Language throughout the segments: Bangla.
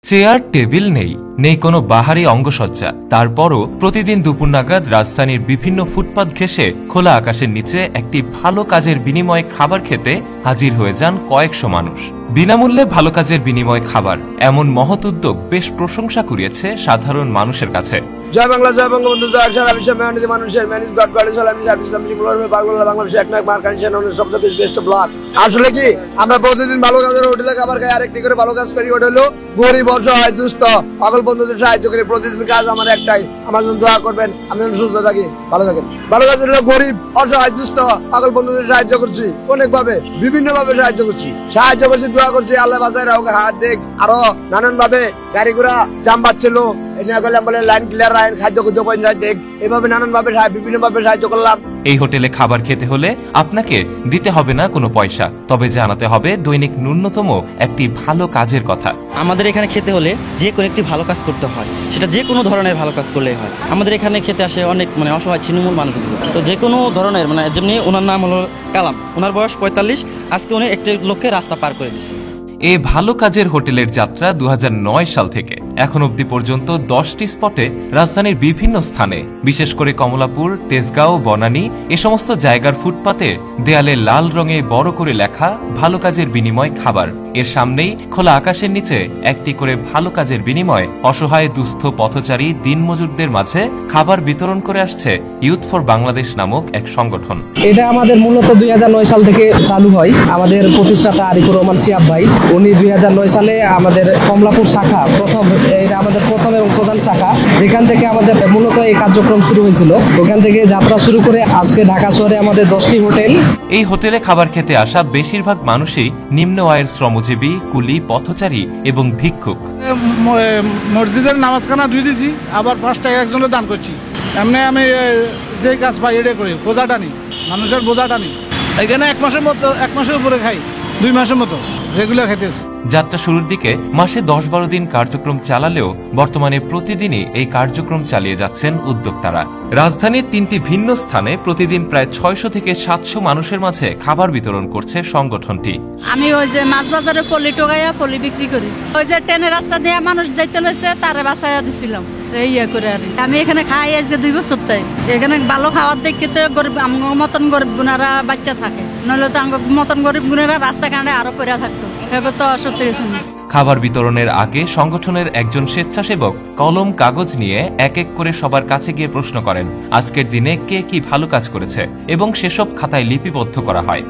চেয়ার টেবিল নেই কোনো বাহারি অঙ্গসজ্জা। তারপরও প্রতিদিন দুপুর নাগাদ রাজধানীর বিভিন্ন ফুটপাত ঘেঁষে খোলা আকাশের নিচে একটি ভালো কাজের বিনিময়ে খাবার খেতে হাজির হয়ে যান কয়েকশো মানুষ। বিনামূল্যে ভালো কাজের বিনিময়ে খাবার, এমন মহৎ উদ্যোগ বেশ প্রশংসা কুড়িয়েছে সাধারণ মানুষের কাছে। জয় বাংলা, জয় বঙ্গবন্ধু, জয় সারা বিশ্বের মেহনতি মানুষের ম্যানেজ গড গড সালামি সার্ভিস বাংলাদেশের এক নাক মার্কানিশন শব্দ বেস্ট ব্লক। আসলে কি আমরা প্রতিদিন ভালো কাজের হোটেলে খাবার খাই, আরেকটি করে ভালো কাজ করি। ওটা হলো গরিব অসহায় দুস্থ পাগল বন্ধুদের সাহায্য করি। প্রতিদিন কাজ আমার একটাই, আমার জন্য দোয়া করবেন, আমি যেন সুস্থ থাকি, ভালো থাকেন। ভালো কাজ হলো গরিব অসহায় দুস্থ পাগল বন্ধুদের সাহায্য করছি, অনেক ভাবে বিভিন্ন ভাবে সাহায্য করছি, দোয়া করছি। আল্লাহ বাসায় রাখুক, হাত দেখ। আরো নানান ভাবে গাড়ি ঘোড়া জাম বাচ্ছিল, লাইন ক্লিয়ার রাখেন, খাদ্য দেখ, এভাবে নানান ভাবে বিভিন্ন ভাবে সাহায্য করলাম। এই হোটেলে খাবার খেতে হলে আপনাকে দিতে হবে না কোনো পয়সা, তবে জানাতে হবে দৈনিক ন্যূনতম একটি ভালো কাজের কথা। আমাদের এখানে খেতে হলে যে কোনো একটি ভালো কাজ করতে হয়, সেটা যে কোনো ধরনের ভালো কাজ করলেই হয়। আমাদের এখানে খেতে আসে অনেক অসহায় ছিন্নমূল মানুষগুলো, তো যে কোনো ধরনের যেমনি ওনার নাম হলো কালাম, ওনার বয়স 45, আজকে উনি একটি লোককে রাস্তা পার করে দিচ্ছে। এই ভালো কাজের হোটেলের যাত্রা 2009 সাল থেকে এখন অবধি পর্যন্ত 10টি স্পটে রাজধানীর বিভিন্ন স্থানে, বিশেষ করে কমলাপুর, তেজগাঁও, বনানী এ সমস্ত জায়গার ফুটপাতে দেয়ালে লাল রঙে বড় করে লেখা ভালো কাজের বিনিময় খাবার। এর সামনেই খোলা আকাশের নিচে একটি করে ভালো কাজের বিনিময় অসহায় দুস্থ পথচারী দিনমজুরদের মাঝে খাবার বিতরণ করে আসছে ইউথ ফর বাংলাদেশ নামক এক সংগঠন। এটা আমাদের মূলত 2009 সাল থেকে চালু হয়। আমাদের প্রতিষ্ঠাতা আরিফুর রহমান সিয়াব ভাই, উনি 2009 সালে আমাদের কমলাপুর শাখা আমাদের প্রথম এবং প্রধান শাখা, যেখান থেকে আমাদের মূলত এই কার্যক্রম শুরু হয়েছিল, ওখান থেকে যাত্রা শুরু করে আজকে ঢাকা শহরে আমাদের 10টি হোটেল। এই হোটেলে খাবার খেতে আসা বেশিরভাগ মানুষই নিম্ন আয়ের শ্রমজীবী, কুলি, পথচারী এবং ভিক্ষুক। মসজিদের নামাজখানা ধুয়ে দিছি, আবার 5 টাকা একজনের দান করছি। এমনি আমি যে কাজ পাই এটা করি, বোঝাটা নিই, মানুষের বোঝাটা নিই। এখানে 1 মাসের উপরে খাই, 2 মাসের মতো রেগুলার খাইতেছি। যাত্রা শুরুর দিকে মাসে 10-12 দিন কার্যক্রম চালালেও বর্তমানে প্রতিদিনই এই কার্যক্রম চালিয়ে যাচ্ছেন উদ্যোক্তারা। রাজধানীর 3টি ভিন্ন স্থানে প্রতিদিন প্রায় 600 থেকে 700 মানুষের মাঝে খাবার বিতরণ করছে সংগঠনটি। আমি ওই যে মাছ বাজারে পলি টোগাইয়া পলি বিক্রি করি, ওই যে ট্রেনের রাস্তা দিয়ে মানুষ যাইতে লেছে তারে বাঁচাইয়া দিছিলাম করে। আর আমি এখানে খাই আজকে 2 বছর, তাই এখানে ভালো খাবার দেখতে গরিব আমার মতন গরিব গুণারা বাচ্চা থাকে, নইলে তো আমার মতন গরিব গুণারা রাস্তা কানে আরো পড়ে থাকতো। খাবার বিতরণের আগে সংগঠনের একজন স্বেচ্ছাসেবক কলম কাগজ নিয়ে এক এক করে সবার কাছে গিয়ে প্রশ্ন করেন আজকের দিনে কে কি ভালো কাজ করেছে, এবং সেসব খাতায় লিপিবদ্ধ করা হয়।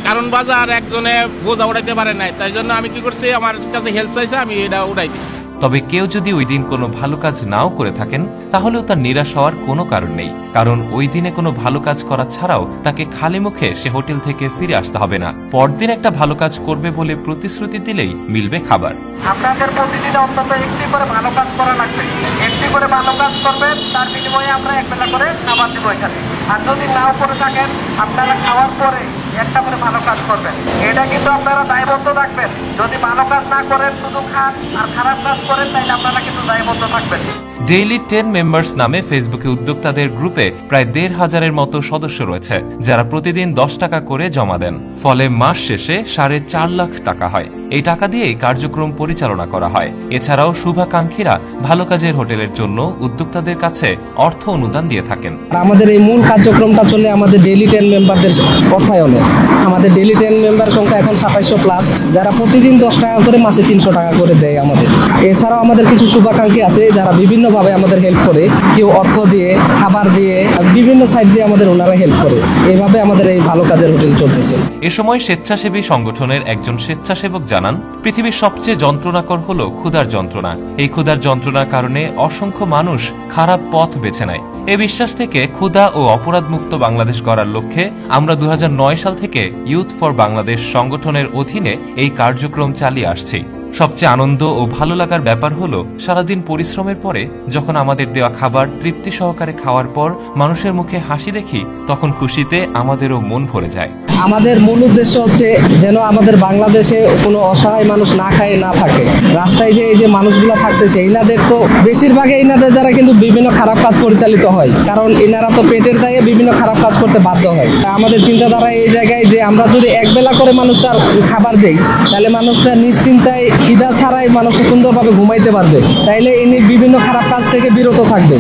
কারণ বাজার একজনে বোঝা উঠাইতে পারে নাই, তাই জন্য আমি কি করছি, আমার কাছে হেল্প চাইছে, আমি এটা উঠাই দিছি। তবে কেউ যদি ওই দিন কোনো ভালো কাজ নাও করে থাকেন, তাহলেও তার নিরাশ হওয়ার কোনো কারণ নেই, কারণ ওই দিনে কোনো ভালো কাজ করা ছাড়াও তাকে খালি মুখে সে হোটেল থেকে ফিরে আসতে হবে না। পরদিন একটা ভালো কাজ করবে বলে প্রতিশ্রুতি দিলেই মিলবে খাবার। আপনাদের প্রতিদিন অন্তত একটি করে ভালো কাজ করা লাগবে, একটি করে ভালো কাজ করবেন, তার বিনিময়ে আমরা এক বেলা করে খাবার দিব এখানে। আর যদি নাও করে থাকেন, আপনারা খাওয়ার পরে একটা করে ভালো কাজ করবেন, এটা কিন্তু আপনারা দায়বদ্ধ থাকবেন। যদি ভালো কাজ না করেন, শুধু খান আর খারাপ কাজ করেন, তাইলে আপনারা কিন্তু দায়বদ্ধ থাকবেন। ডেইলি 10 মেম্বার্স নামে ফেসবুকে উদ্যোক্তাদের গ্রুপে প্রায় 1,500-এর মতো সদস্য রয়েছে, যারা প্রতিদিন 10 টাকা করে জমা দেন। ফলে মাস শেষে 4.5 লাখ টাকা হয়। এই টাকা দিয়েই কার্যক্রম পরিচালনা করা হয়। এছাড়াও শুভাকাঙ্ক্ষীরা ভালো কাজের হোটেলের জন্য উদ্যোক্তাদের কাছে অর্থ অনুদান দিয়ে থাকেন। আমাদের এই মূল কার্যক্রমটা চলে আমাদের ডেইলি 10 মেম্বারদের অর্থায়নে। আমাদের ডেইলি 10 মেম্বার সংখ্যা এখন 2700+, যারা প্রতিদিন 10 টাকা করে, মাসে 300 টাকা করে দেয় আমাদের। এছাড়াও আমাদের কিছু শুভাকাঙ্ক্ষী আছে যারা বিভিন্নভাবে আমাদের হেল্প করে, কেউ অর্থ দিয়ে, খাবার দিয়ে, বিভিন্ন সাইড দিয়ে আমাদের ওনারা হেল্প করে। এইভাবে আমাদের এই ভালো কাজের হোটেল চলতেছে। এ সময় স্বেচ্ছাসেবী সংগঠনের একজন স্বেচ্ছাসেবক জানান, পৃথিবীর সবচেয়ে যন্ত্রণাকর হলো ক্ষুধার যন্ত্রণা। এই ক্ষুধার যন্ত্রণার কারণে অসংখ্য মানুষ খারাপ পথ বেছে নেয়। এ বিশ্বাস থেকে ক্ষুধা ও অপরাধ মুক্ত বাংলাদেশ গড়ার লক্ষ্যে আমরা 2009 সাল থেকে ইউথ ফর বাংলাদেশ সংগঠনের অধীনে এই কার্যক্রম চালিয়ে আসছি। সবচেয়ে আনন্দ ও ভালো লাগার ব্যাপার হলো সারাদিন পরিশ্রমের পরে যখন আমাদের দেওয়া খাবার তৃপ্তি সহকারে খাওয়ার পর মানুষের মুখে হাসি দেখি, তখন খুশিতে আমাদেরও মন ভরে যায়। আমাদের মূল উদ্দেশ্য হচ্ছে যেন আমাদের বাংলাদেশে কোনো অসহায় মানুষ না খায় না থাকে। রাস্তায় যে এই যে মানুষগুলো থাকতেছে, এনাদের তো বেশিরভাগ এনাদের দ্বারা কিন্তু বিভিন্ন খারাপ কাজ পরিচালিত হয়, কারণ এনারা তো পেটের দায়ে বিভিন্ন খারাপ কাজ করতে বাধ্য হয়। আমাদের চিন্তাধারা এই জায়গায় যে আমরা যদি একবেলা করে মানুষটার খাবার দেই, তাহলে মানুষটা নিশ্চিন্তায় খিদা ছাড়াই মানুষ সুন্দরভাবে ঘুমাইতে পারবে, তাইলে ইনি বিভিন্ন খারাপ কাজ থেকে বিরত থাকবে।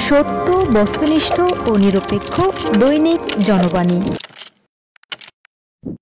সত্য, বস্তুনিষ্ঠ ও নিরপেক্ষ দৈনিক জনবাণী।